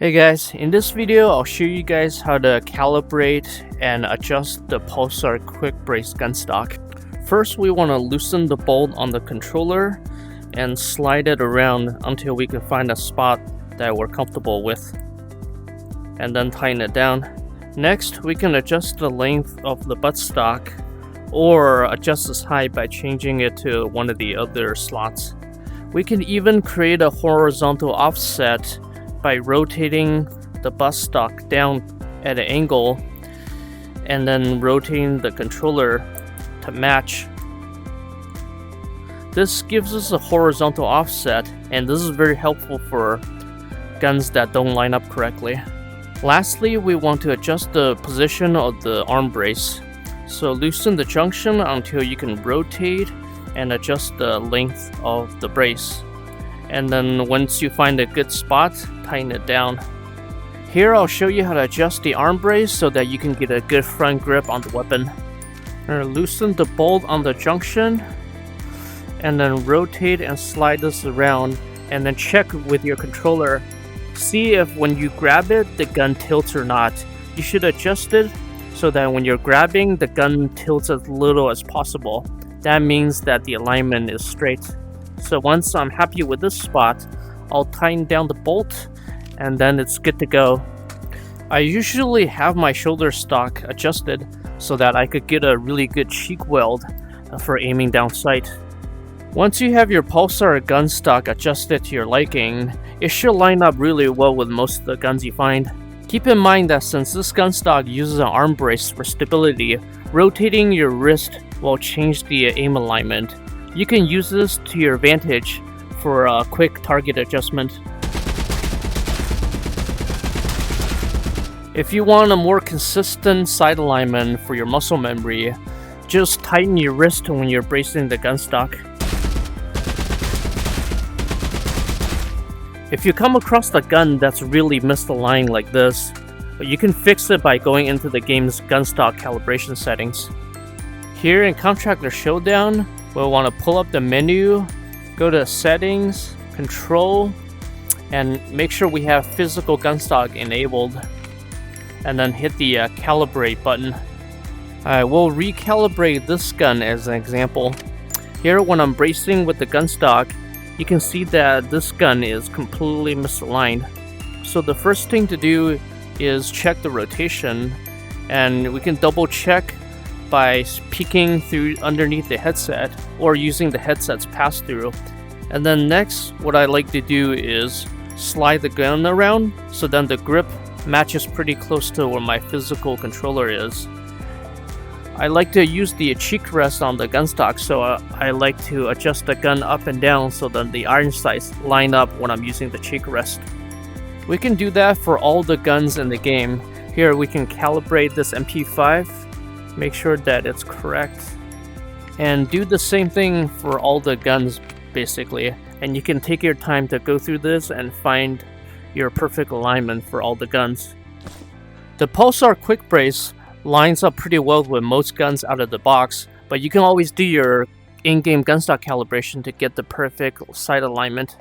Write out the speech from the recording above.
Hey guys, in this video I'll show you guys how to calibrate and adjust the Pulsar Quickbrace gun stock. First we want to loosen the bolt on the controller and slide it around until we can find a spot that we're comfortable with, and then tighten it down. Next we can adjust the length of the buttstock or adjust its height by changing it to one of the other slots. We can even create a horizontal offset by rotating the buttstock down at an angle and then rotating the controller to match. This gives us a horizontal offset, and this is very helpful for guns that don't line up correctly. Lastly, we want to adjust the position of the arm brace. So loosen the junction until you can rotate and adjust the length of the brace. And then once you find a good spot, tighten it down. Here I'll show you how to adjust the arm brace so that you can get a good front grip on the weapon. Loosen the bolt on the junction and then rotate and slide this around, and then check with your controller. See if when you grab it, the gun tilts or not. You should adjust it so that when you're grabbing, the gun tilts as little as possible. That means that the alignment is straight. So once I'm happy with this spot, I'll tighten down the bolt and then it's good to go. I usually have my shoulder stock adjusted so that I could get a really good cheek weld for aiming down sight. Once you have your Pulsar gun stock adjusted to your liking, it should line up really well with most of the guns you find. Keep in mind that since this gun stock uses an arm brace for stability, rotating your wrist will change the aim alignment. You can use this to your advantage for a quick target adjustment. If you want a more consistent sight alignment for your muscle memory, just tighten your wrist when you're bracing the gun stock. If you come across a gun that's really misaligned like this, you can fix it by going into the game's gun stock calibration settings. Here in Contractor Showdown, we'll want to pull up the menu, go to Settings, Control, and make sure we have Physical Gun Stock enabled, and then hit the Calibrate button. Alright, we'll recalibrate this gun as an example. Here, when I'm bracing with the gun stock, you can see that this gun is completely misaligned. So the first thing to do is check the rotation, and we can double check by peeking through underneath the headset or using the headset's pass-through. And then next, what I like to do is slide the gun around so then the grip matches pretty close to where my physical controller is. I like to use the cheek rest on the gun stock, so I like to adjust the gun up and down so that the iron sights line up when I'm using the cheek rest. We can do that for all the guns in the game. Here we can calibrate this MP5, make sure that it's correct, and do the same thing for all the guns basically, and you can take your time to go through this and find your perfect alignment for all the guns. The Pulsar Quickbrace lines up pretty well with most guns out of the box, but you can always do your in-game gun stock calibration to get the perfect sight alignment.